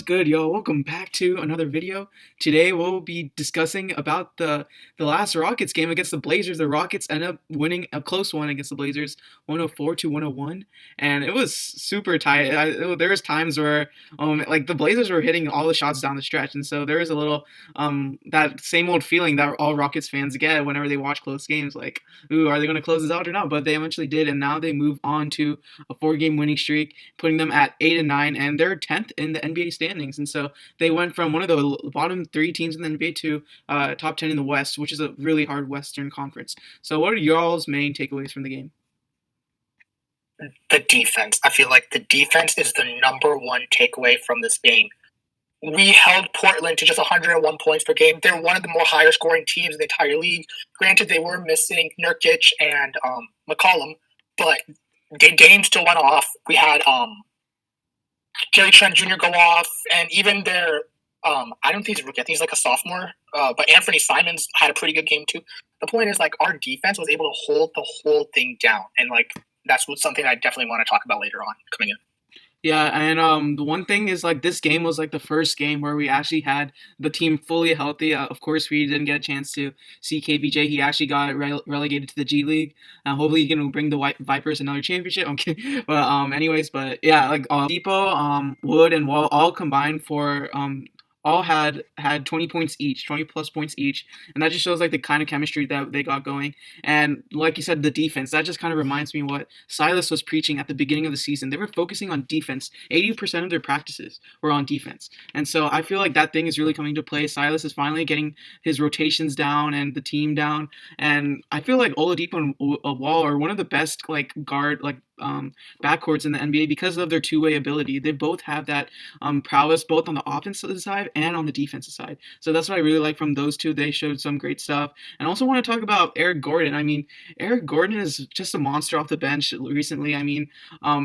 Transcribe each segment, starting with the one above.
good, yo? Welcome back to another video. Today we'll be discussing about the last Rockets game against the Blazers. The Rockets end up winning a close one against the Blazers, 104 to 101, and it was super tight. There was times where like the Blazers were hitting all the shots down the stretch, and so there was a little that same old feeling that all Rockets fans get whenever they watch close games, like, ooh, are they going to close this out or not? But they eventually did, and now they move on to a four-game winning streak, putting them at 8-9, and they're 10th in the NBA standings. And so they went from one of the bottom three teams in the NBA to top 10 in the West, which is a really hard Western Conference. So what are y'all's main takeaways from the game? The defense. I feel like the defense is the number one takeaway from this game. We held Portland to just 101 points per game. They're one of the more higher scoring teams in the entire league. Granted, they were missing Nurkic and McCollum, but the game still went off. We had Gary Trent Jr. go off, and even their I don't think he's a rookie. I think he's like a sophomore. But Anthony Simons had a pretty good game too. The point is, like, our defense was able to hold the whole thing down, and like that's something I definitely want to talk about later on coming in. Yeah, and the one thing is, like, this game was like the first game where we actually had the team fully healthy. Of course, we didn't get a chance to see KBJ. He actually got relegated to the G League. Hopefully, he can bring the Vipers another championship. Okay, but anyways, but yeah, like Depot, Wood, and Wall all combined for all had 20 points each, 20 plus points each, and that just shows like the kind of chemistry that they got going. And like you said, the defense, that just kind of reminds me what Silas was preaching at the beginning of the season. They were focusing on defense. 80% of their practices were on defense, and so I feel like that thing is really coming to play. Silas is finally getting his rotations down and the team down, and I feel like Oladipo and Wall are one of the best like guard backcourts in the NBA because of their two-way ability. They both have that prowess both on the offensive side and on the defensive side. So that's what I really like from those two. They showed some great stuff. And I also want to talk about Eric Gordon. I mean, Eric Gordon is just a monster off the bench recently. I mean,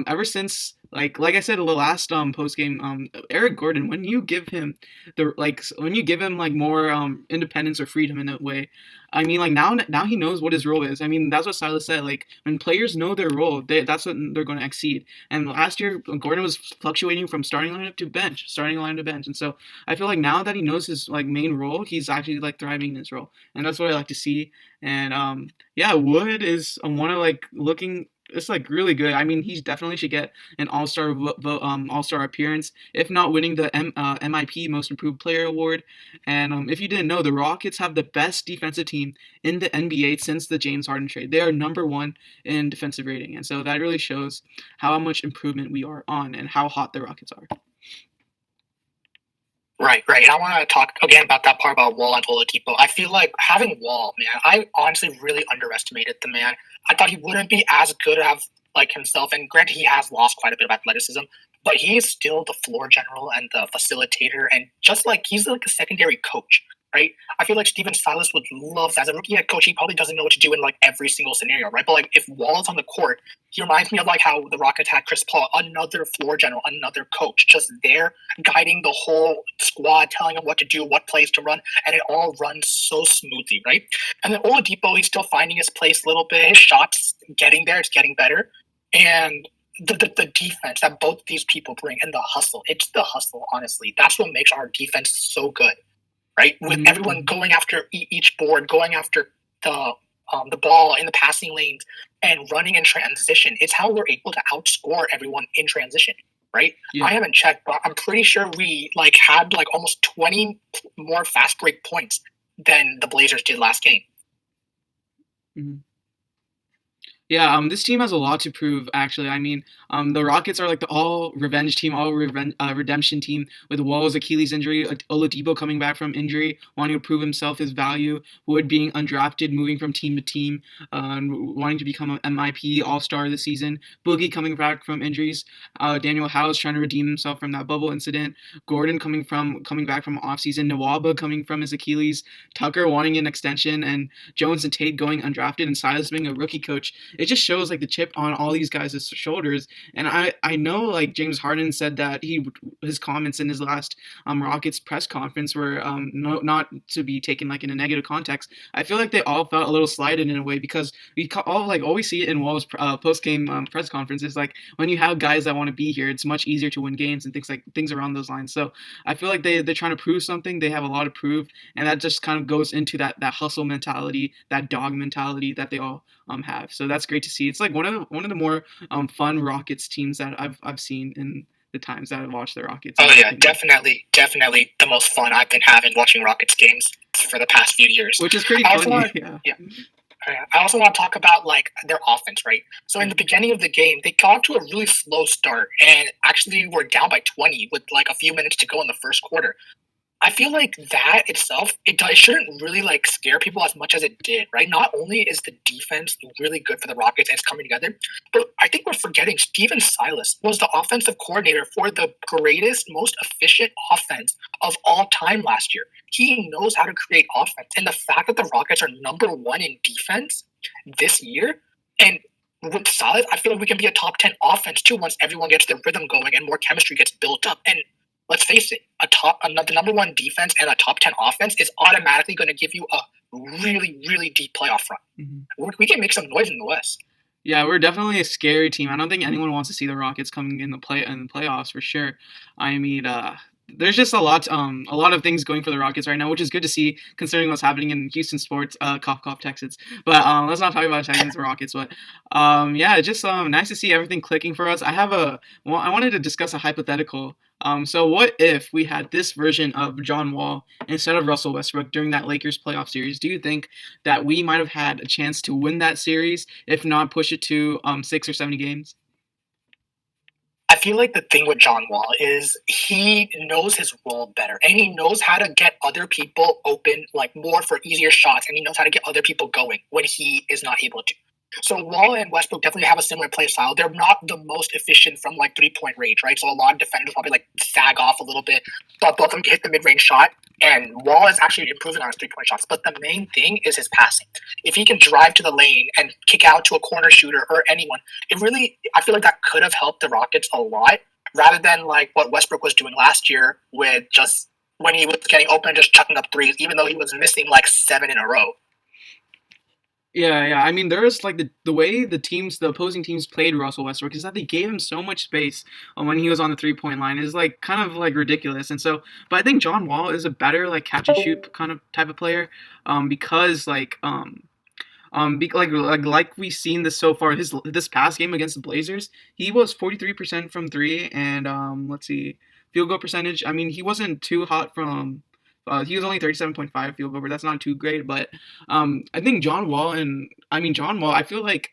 ever since like I said in the last post game, Eric Gordon, when you give him like more independence or freedom in a way, I mean, like now he knows what his role is. I mean, that's what Silas said. Like, when players know their role, that's what they're going to exceed. And last year, Gordon was fluctuating from starting lineup to bench, starting lineup to bench. And so I feel like now that he knows his like main role, he's actually like thriving in his role, and that's what I like to see. And yeah, Wood is one of like looking. It's like really good. I mean, he definitely should get an All-Star All-Star appearance, if not winning the MIP Most Improved Player award. And if you didn't know, the Rockets have the best defensive team in the NBA since the James Harden trade. They are number one in defensive rating, and so that really shows how much improvement we are on and how hot the Rockets are. Right. And I want to talk again about that part about Wall and Oladipo. I feel like having Wall, man, I honestly really underestimated the man. I thought he wouldn't be as good as like himself, and granted, he has lost quite a bit of athleticism, but he is still the floor general and the facilitator, and just like he's like a secondary coach, right? I feel like Steven Silas would love that. As a rookie head coach, he probably doesn't know what to do in like every single scenario, right? But like if Wall is on the court, he reminds me of like how the Rockets had Chris Paul, another floor general, another coach, just there guiding the whole squad, telling them what to do, what plays to run, and it all runs so smoothly, right? And then Oladipo, he's still finding his place a little bit. His shot's getting there, it's getting better. And the defense that both these people bring and the hustle, it's the hustle, honestly. That's what makes our defense so good, right? With everyone going after each board, going after the ball in the passing lanes and running in transition. It's how we're able to outscore everyone in transition, right? Yeah. I haven't checked, but I'm pretty sure we like had like almost 20 more fast break points than the Blazers did last game. Mm-hmm. Yeah, this team has a lot to prove, actually. I mean, the Rockets are like the all-revenge team, all-redemption team, with Wall's Achilles injury, Oladipo coming back from injury, wanting to prove himself, his value, Wood being undrafted, moving from team to team, wanting to become an MIP All-Star this season, Boogie coming back from injuries, Daniel House trying to redeem himself from that bubble incident, Gordon coming back from off-season, Nwaba coming from his Achilles, Tucker wanting an extension, and Jones and Tate going undrafted, and Silas being a rookie coach. it just shows like the chip on all these guys' shoulders. And I know like James Harden said that his comments in his last Rockets press conference were not to be taken like in a negative context. I feel like they all felt a little slighted in a way because we all like always see it in Wall's post game press conferences. Like when you have guys that want to be here, it's much easier to win games and things around those lines. So I feel like they're trying to prove something. They have a lot to prove, and that just kind of goes into that hustle mentality, that dog mentality that they all have. So that's great to see. It's like one of the more fun Rockets teams that I've seen in the times that I've watched the Rockets. Oh yeah, definitely the most fun I've been having watching Rockets games for the past few years. Which is pretty funny. Yeah. I also want to talk about like their offense, right? So in the beginning of the game, they got to a really slow start and actually were down by 20 with like a few minutes to go in the first quarter. I feel like that itself, it shouldn't really like scare people as much as it did, right? Not only is the defense really good for the Rockets and it's coming together, but I think we're forgetting Steven Silas was the offensive coordinator for the greatest, most efficient offense of all time last year. He knows how to create offense. And the fact that the Rockets are number one in defense this year, and with Silas, I feel like we can be a top 10 offense too once everyone gets their rhythm going and more chemistry gets built up. And let's face it, the number one defense and a top 10 offense is automatically going to give you a really, really deep playoff run. Mm-hmm. We can make some noise in the West. Yeah, we're definitely a scary team. I don't think anyone wants to see the Rockets coming in the playoffs for sure. I mean, there's just a lot of things going for the Rockets right now, which is good to see considering what's happening in Houston sports, cough, Texans. But let's not talk about Texans or Rockets. But yeah, just nice to see everything clicking for us. I wanted to discuss a hypothetical. So what if we had this version of John Wall instead of Russell Westbrook during that Lakers playoff series? Do you think that we might have had a chance to win that series, if not push it to 6 or 7 games? I feel like the thing with John Wall is he knows his role better and he knows how to get other people open, like more for easier shots, and he knows how to get other people going when he is not able to. So Wall and Westbrook definitely have a similar play style. They're not the most efficient from like 3-point range, right? So a lot of defenders probably like sag off a little bit, but both of them can hit the mid-range shot. And Wall is actually improving on his 3-point shots. But the main thing is his passing. If he can drive to the lane and kick out to a corner shooter or anyone, I feel like that could have helped the Rockets a lot, rather than like what Westbrook was doing last year with just when he was getting open, just chucking up threes, even though he was missing like 7 in a row. Yeah. I mean, there's like the way the opposing teams played Russell Westbrook is that they gave him so much space when he was on the 3-point line is like kind of like ridiculous. And so, but I think John Wall is a better like catch and shoot kind of type of player, because like we've seen this so far. This past game against the Blazers, he was 43% from three, and let's see, field goal percentage. I mean, he wasn't too hot from. He was only 37.5 field goal, but that's not too great. But I think John Wall, I feel like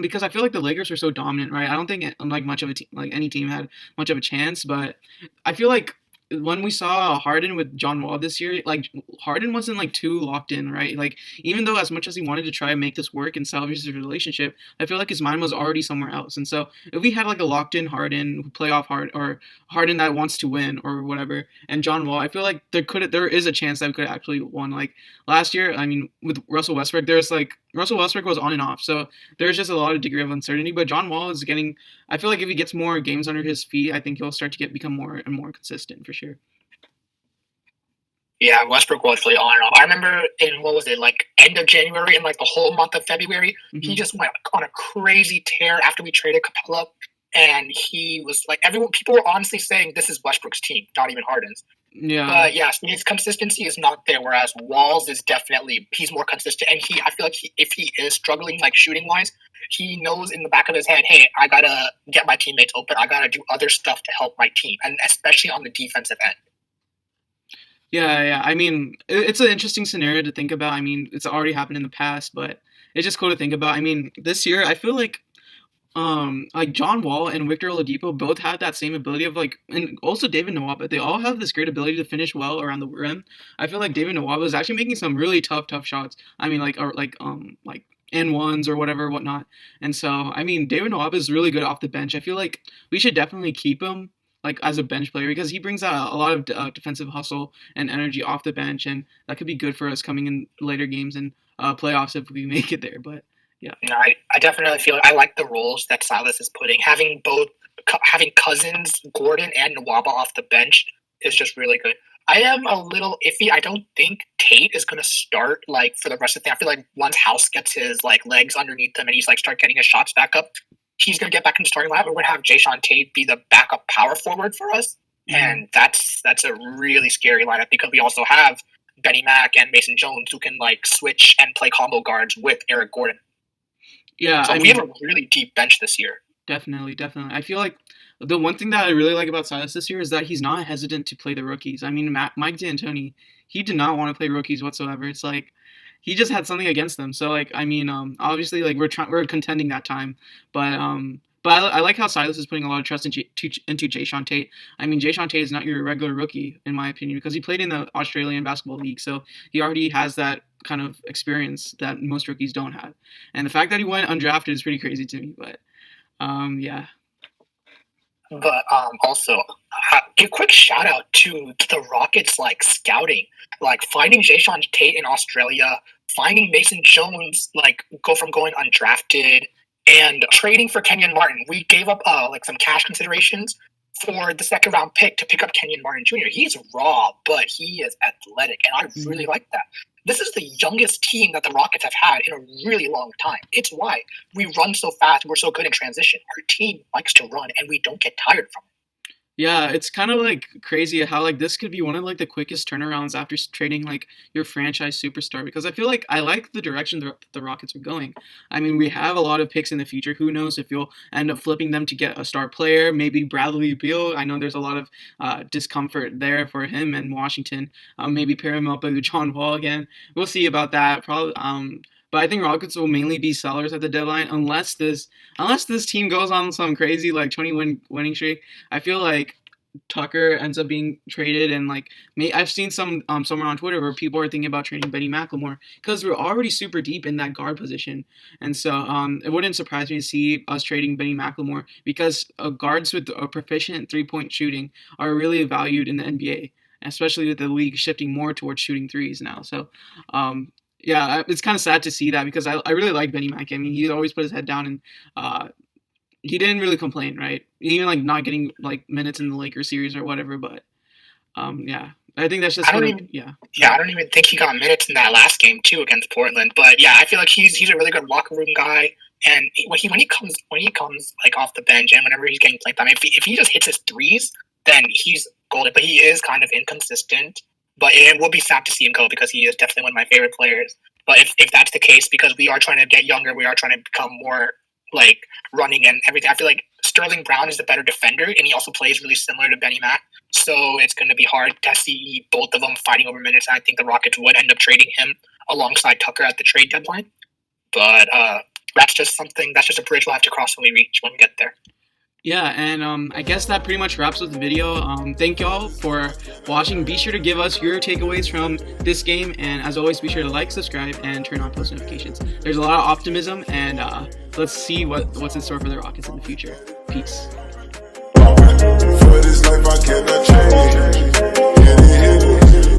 because I feel like the Lakers were so dominant, right? I don't think like much of a like any team had much of a chance, but I feel like when we saw Harden with John Wall this year, like Harden wasn't like too locked in, right? Like even though as much as he wanted to try and make this work and salvage his relationship, I feel like his mind was already somewhere else. And so if we had like a locked in Harden, playoff hard or Harden that wants to win or whatever, and John Wall, I feel like there is a chance that we could actually won. Like last year, I mean, with Russell Westbrook, Russell Westbrook was on and off, so there's just a lot of degree of uncertainty. But John Wall is getting. I feel like if he gets more games under his feet, I think he'll start to become more and more consistent for sure. Yeah, Westbrook was really on and off. I remember in like end of January and like the whole month of February, he just went on a crazy tear after we traded Capella, and he was like people were honestly saying this is Westbrook's team, not even Harden's. Yeah. But yeah, his consistency is not there, whereas Wall's is he's more consistent. And I feel like if he is struggling, like shooting-wise, he knows in the back of his head, hey, I got to get my teammates open. I got to do other stuff to help my team, and especially on the defensive end. Yeah. I mean, it's an interesting scenario to think about. I mean, it's already happened in the past, but it's just cool to think about. I mean, this year, I feel like John Wall and Victor Oladipo both have that same ability of like, and also David Nwaba. They all have this great ability to finish well around the rim. I feel like David Nwaba is actually making some really tough shots. I mean, like and ones or whatnot. And so, I mean, David Nwaba is really good off the bench. I feel like we should definitely keep him like as a bench player because he brings out a lot of defensive hustle and energy off the bench, and that could be good for us coming in later games and playoffs if we make it there. But Yeah. No, I definitely feel I like the roles that Silas is putting. Having Cousins, Gordon, and Nwaba off the bench is just really good. I am a little iffy. I don't think Tate is going to start like for the rest of the thing. I feel like once House gets his like legs underneath him and he's like start getting his shots back up, he's going to get back in the starting lineup. We're going to have Jayshawn Tate be the backup power forward for us, and that's a really scary lineup because we also have Benny Mack and Mason Jones who can like switch and play combo guards with Eric Gordon. Yeah, So I we mean, have a really deep bench this year. definitely, definitely. I feel like the one thing that I really like about Silas this year is that he's not hesitant to play the rookies. I mean, Mike D'Antoni, he did not want to play rookies whatsoever. It's like he just had something against them. So like, I mean, obviously, like we're contending that time, but I like how Silas is putting a lot of trust into Jayshawn Tate. I mean, Jayshawn Tate is not your regular rookie in my opinion because he played in the Australian Basketball League, so he already has that kind of experience that most rookies don't have. And the fact that he went undrafted is pretty crazy to me. But yeah. But also, a quick shout out to the Rockets like scouting, like finding Jayshawn Tate in Australia, finding Mason Jones like go from going undrafted, and trading for Kenyon Martin. We gave up like some cash considerations for the second round pick to pick up Kenyon Martin Jr. He's raw, but he is athletic, and I really like that. This is the youngest team that the Rockets have had in a really long time. It's why we run so fast. We're so good in transition. Our team likes to run, and we don't get tired from it. Yeah, it's kind of like crazy how like this could be one of like the quickest turnarounds after trading like your franchise superstar because I feel like I like the direction the Rockets are going. I mean, we have a lot of picks in the future. Who knows if you'll end up flipping them to get a star player, maybe Bradley Beal. I know there's a lot of discomfort there for him in Washington. Maybe pair him up with John Wall again. We'll see about that. Probably. But I think Rockets will mainly be sellers at the deadline unless this team goes on some crazy like 20 winning streak. I feel like Tucker ends up being traded, and like I've seen somewhere on Twitter where people are thinking about trading Benny McLemore because we're already super deep in that guard position, and so it wouldn't surprise me to see us trading Benny McLemore because guards with a proficient 3-point shooting are really valued in the NBA, especially with the league shifting more towards shooting threes now. So yeah, it's kind of sad to see that because I really like Benny Mack. I mean, he always put his head down and he didn't really complain, right? Even like not getting like minutes in the Lakers series or whatever. But yeah, I think that's just yeah. Yeah, I don't even think he got minutes in that last game too against Portland. But yeah, I feel like he's a really good locker room guy. And when he comes like off the bench and whenever he's getting playing time, if he just hits his threes, then he's golden. But he is kind of inconsistent. But it will be sad to see him go because he is definitely one of my favorite players. But if that's the case, because we are trying to get younger, we are trying to become more like running and everything. I feel like Sterling Brown is the better defender, and he also plays really similar to Benny Mack. So it's going to be hard to see both of them fighting over minutes. I think the Rockets would end up trading him alongside Tucker at the trade deadline. But that's just a bridge we'll have to cross when we get there. Yeah, and I guess that pretty much wraps up the video. Thank y'all for watching. Be sure to give us your takeaways from this game, and as always, be sure to like, subscribe, and turn on post notifications. There's a lot of optimism, and let's see what's in store for the Rockets in the future. Peace. For this life I cannot change.